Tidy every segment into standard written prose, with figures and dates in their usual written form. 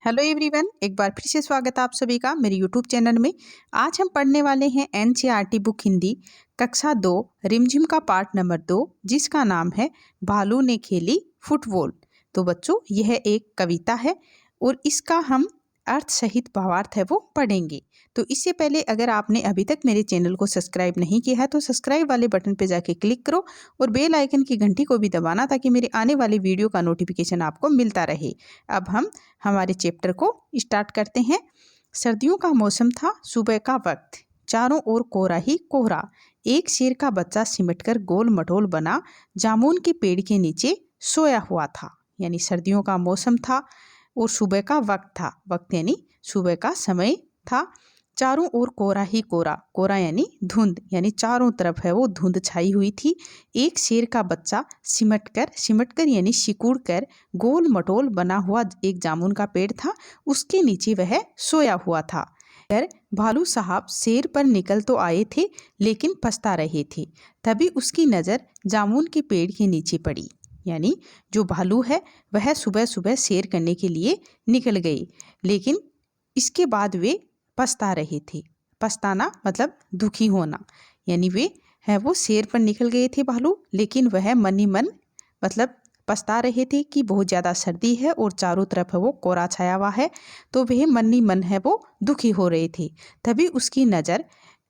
Hello everyone, एक बार फिर से स्वागत है आप सभी का मेरे यूट्यूब चैनल में। आज हम पढ़ने वाले हैं एनसीईआरटी बुक हिंदी कक्षा 2 रिमझिम का पार्ट नंबर 2, जिसका नाम है भालू ने खेली फुटबॉल। तो बच्चों, यह एक कविता है और इसका हम अर्थ सहित भावार्थ है वो पढ़ेंगे। तो इससे पहले अगर आपने अभी तक मेरे चैनल को सब्सक्राइब नहीं किया है तो सब्सक्राइब वाले बटन पे जाके क्लिक करो और बेल आइकन की घंटी को भी दबाना, ताकि मेरे आने वाले वीडियो का नोटिफिकेशन आपको मिलता रहे। अब हम हमारे चैप्टर को स्टार्ट करते हैं। सर्दियों का मौसम था, सुबह का वक्त, चारों ओर कोहरा ही कोहरा। एक शेर का बच्चा सिमटकर गोल मटोल बना जामुन के पेड़ के नीचे सोया हुआ था। यानी सर्दियों का मौसम था और सुबह का वक्त था। वक्त यानी सुबह का समय था। चारों ओर कोहरा ही कोहरा, कोहरा यानी धुंध, यानी चारों तरफ है वो धुंध छाई हुई थी। एक शेर का बच्चा सिमटकर यानी सिकुड़ कर गोल मटोल बना हुआ एक जामुन का पेड़ था, उसके नीचे वह सोया हुआ था। भालू साहब शेर पर निकल तो आए थे, लेकिन पछता रहे थे। तभी उसकी नज़र जामुन के पेड़ के नीचे पड़ी। यानी जो भालू है वह सुबह सुबह सैर करने के लिए निकल गई, लेकिन इसके बाद वे पछता रहे थे। पछताना मतलब दुखी होना। यानी वे है वो सैर पर निकल गए थे भालू, लेकिन वह मन ही मन मतलब पछता रहे थे कि बहुत ज़्यादा सर्दी है और चारों तरफ है वो कोहरा छाया हुआ है। तो वह मन ही मन है वो दुखी हो रहे थे। तभी उसकी नज़र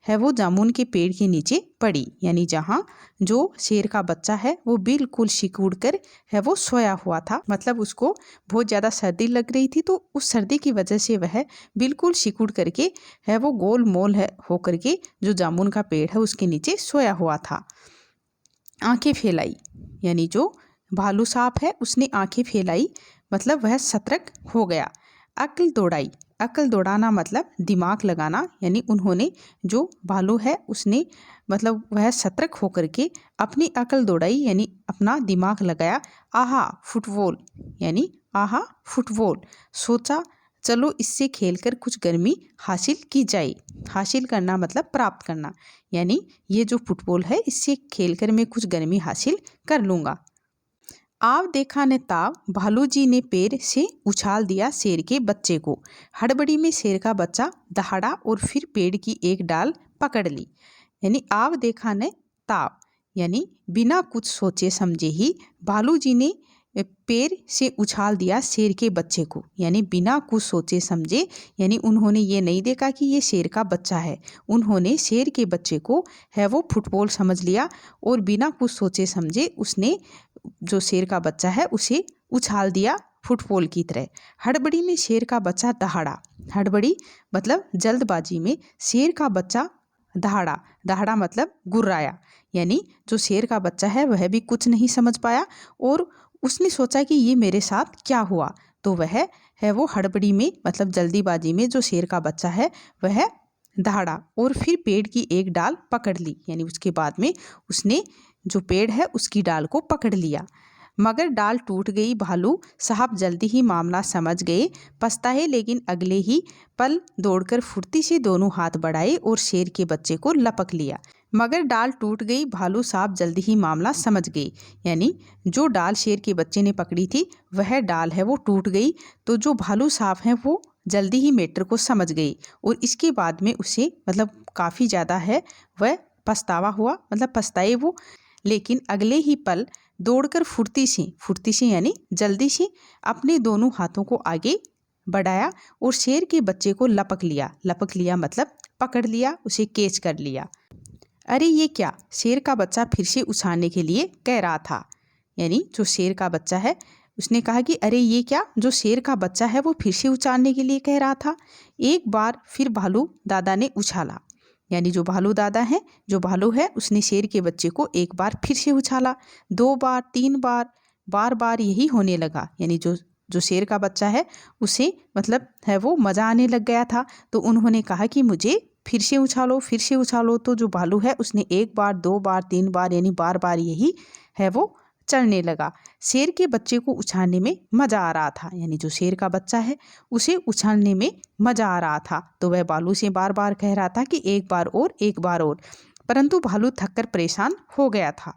है वो जामुन के पेड़ के नीचे पड़ी। यानी जहाँ जो शेर का बच्चा है वो बिल्कुल सिकुड़ कर है वो सोया हुआ था। मतलब उसको बहुत ज़्यादा सर्दी लग रही थी, तो उस सर्दी की वजह से वह बिल्कुल सिकुड़ करके है वो गोल मोल है हो करके जो जामुन का पेड़ है उसके नीचे सोया हुआ था। आंखें फैलाई, यानी जो भालू साहब है उसने आंखें फैलाई, मतलब वह सतर्क हो गया। अक्ल दौड़ाई, अक्ल दौड़ाना मतलब दिमाग लगाना। यानी उन्होंने जो भालू है उसने मतलब वह सतर्क होकर के अपनी अक्ल दौड़ाई, यानी अपना दिमाग लगाया। आहा फुटबॉल, यानी आहा फुटबॉल, सोचा चलो इससे खेलकर कुछ गर्मी हासिल की जाए। हासिल करना मतलब प्राप्त करना। यानी ये जो फुटबॉल है इससे खेलकर मैं कुछ गर्मी हासिल कर लूँगा। आव देखा ने ताव, भालू जी ने पैर से उछाल दिया शेर के बच्चे को। हड़बड़ी में शेर का बच्चा दहाड़ा और फिर पेड़ की एक डाल पकड़ ली। यानी आव देखा ने ताव, यानी बिना कुछ सोचे समझे ही भालू जी ने पैर से उछाल दिया शेर के बच्चे को। यानी बिना कुछ सोचे समझे, यानी उन्होंने ये नहीं देखा कि ये शेर का बच्चा है, उन्होंने शेर के बच्चे को है वो फुटबॉल समझ लिया और बिना कुछ सोचे समझे उसने जो शेर का बच्चा है उसे उछाल दिया फुटबॉल की तरह। हड़बड़ी में शेर का बच्चा दहाड़ा, हड़बड़ी मतलब जल्दबाजी में शेर का बच्चा दहाड़ा, दहाड़ा मतलब गुर्राया। यानी जो शेर का बच्चा है वह भी कुछ नहीं समझ पाया और उसने सोचा कि ये मेरे साथ क्या हुआ। तो वह है वो हड़बड़ी में मतलब जल्दीबाजी में जो शेर का बच्चा है वह दहाड़ा और फिर पेड़ की एक डाल पकड़ ली। यानी उसके बाद में उसने जो पेड़ है उसकी डाल को पकड़ लिया, मगर डाल टूट गई। भालू साहब जल्दी ही मामला समझ गए। पछताए, लेकिन अगले ही पल दौड़कर फुर्ती से दोनों हाथ बढ़ाए और शेर के बच्चे को लपक लिया। मगर डाल टूट गई, भालू साहब जल्दी ही मामला समझ गए। यानी जो डाल शेर के बच्चे ने पकड़ी थी वह डाल है वो टूट गई। तो जो भालू साहब हैं वो जल्दी ही मैटर को समझ गई और इसके बाद में उसे मतलब काफ़ी ज़्यादा है वह पछतावा हुआ, मतलब पछताए वो। लेकिन अगले ही पल दौड़कर फुर्ती से यानी जल्दी से अपने दोनों हाथों को आगे बढ़ाया और शेर के बच्चे को लपक लिया। लपक लिया मतलब पकड़ लिया, उसे कैच कर लिया। अरे ये क्या, शेर का बच्चा फिर से उछालने के लिए कह रहा था। यानी जो शेर का बच्चा है उसने कहा कि अरे ये क्या, जो शेर का बच्चा है वो फिर से उछालने के लिए कह रहा था। एक बार फिर भालू दादा ने उछाला। यानी जो भालू दादा है, जो भालू है उसने शेर के बच्चे को एक बार फिर से उछाला। 2 बार 3 बार, बार बार यही होने लगा। यानी जो शेर का बच्चा है उसे मतलब है वो मज़ा आने लग गया था। तो उन्होंने कहा कि मुझे फिर से उछालो, फिर से उछालो। तो जो भालू है उसने 1 बार 2 बार 3 बार यानी बार बार यही है वो चलने लगा। शेर के बच्चे को उछालने में मज़ा आ रहा था। यानी जो शेर का बच्चा है उसे उछालने में मज़ा आ रहा था। तो वह भालू से बार बार कह रहा था कि एक बार और, एक बार और। परंतु भालू थक कर परेशान हो गया था।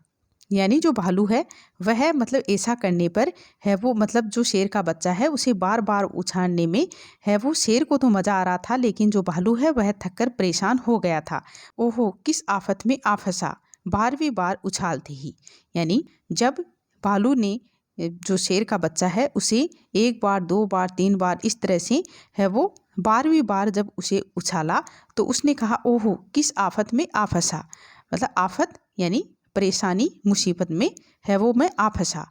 यानी जो भालू है वह मतलब ऐसा करने पर है वो मतलब जो शेर का बच्चा है उसे बार बार उछालने में है वो शेर को तो मज़ा आ रहा था, लेकिन जो भालू है वह थककर परेशान हो गया था। ओहो किस आफत में आ फंसा, 12वीं बार उछालते ही। यानी जब भालू ने जो शेर का बच्चा है उसे 1 बार 2 बार 3 बार इस तरह से है वो 12वीं बार जब उसे उछाला तो उसने कहा ओहो किस आफत में आ फंसा। मतलब आफत यानी परेशानी मुसीबत में है वो मैं आ फंसा।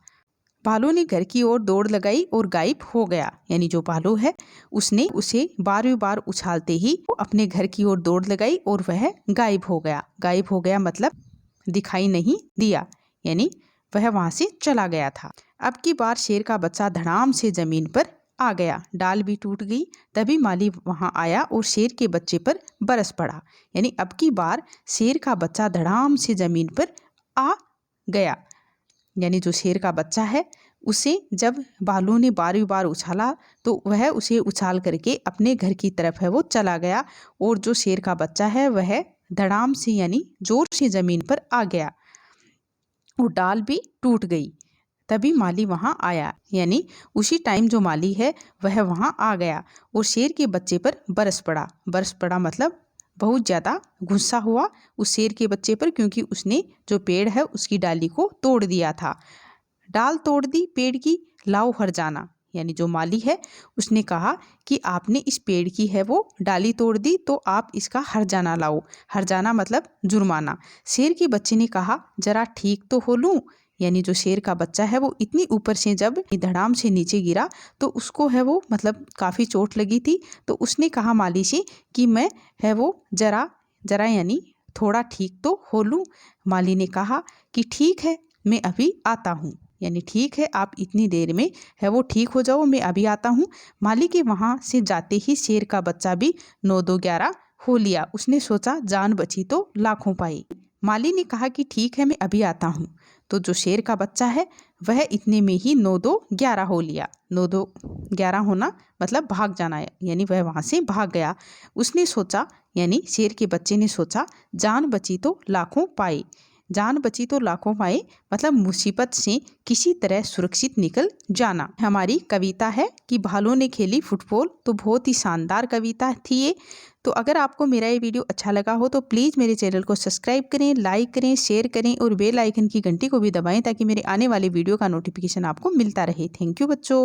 भालू ने घर की ओर दौड़ लगाई और गायब हो गया। यानी जो भालू है उसने उसे 12वीं बार उछालते ही वो अपने घर की ओर दौड़ लगाई और वह गायब हो गया। गायब हो गया मतलब दिखाई नहीं दिया, यानी वह वहां से चला गया था। अब की बार शेर का बच्चा धड़ाम से जमीन पर आ गया, डाल भी टूट गई। तभी माली वहां आया और शेर के बच्चे पर बरस पड़ा। यानी अब की बार शेर का बच्चा धड़ाम से जमीन पर आ गया। यानी जो शेर का बच्चा है उसे जब भालू ने 12वीं बार उछाला तो वह उसे उछाल करके अपने घर की तरफ है वो चला गया और जो शेर का बच्चा है वह धड़ाम से यानी जोर से जमीन पर आ गया और डाल भी टूट गई। तभी माली वहां आया, यानी उसी टाइम जो माली है वह वहां आ गया और शेर के बच्चे पर बरस पड़ा। बरस पड़ा मतलब बहुत ज़्यादा गुस्सा हुआ उस शेर के बच्चे पर, क्योंकि उसने जो पेड़ है उसकी डाली को तोड़ दिया था। डाल तोड़ दी पेड़ की, लाओ हरजाना। यानी जो माली है उसने कहा कि आपने इस पेड़ की है वो डाली तोड़ दी तो आप इसका हरजाना लाओ। हरजाना मतलब जुर्माना। शेर के बच्चे ने कहा जरा ठीक तो हो लूं। यानी जो शेर का बच्चा है वो इतनी ऊपर से जब धड़ाम से नीचे गिरा तो उसको है वो मतलब काफ़ी चोट लगी थी। तो उसने कहा माली से कि मैं है वो जरा जरा यानी थोड़ा ठीक तो हो लूं। माली ने कहा कि ठीक है मैं अभी आता हूँ। यानी ठीक है आप इतनी देर में है वो ठीक हो जाओ, मैं अभी आता हूँ। माली के वहाँ से जाते ही शेर का बच्चा भी 9 2 11 हो लिया। उसने सोचा जान बची तो लाखों पाई। माली ने कहा कि ठीक है मैं अभी आता हूँ। तो जो शेर का बच्चा है वह इतने में ही 9 2 11 हो लिया। 9 2 11 होना मतलब भाग जाना है, यानी वह वहाँ से भाग गया। उसने सोचा यानी शेर के बच्चे ने सोचा जान बची तो लाखों पाए। जान बची तो लाखों पाए मतलब मुसीबत से किसी तरह सुरक्षित निकल जाना। हमारी कविता है कि भालू ने खेली फुटबॉल। तो बहुत ही शानदार कविता थी ये। तो अगर आपको मेरा ये वीडियो अच्छा लगा हो तो प्लीज़ मेरे चैनल को सब्सक्राइब करें, लाइक करें, शेयर करें और बेल आइकन की घंटी को भी दबाएं ताकि मेरे आने वाले वीडियो का नोटिफिकेशन आपको मिलता रहे। थैंक यू बच्चों।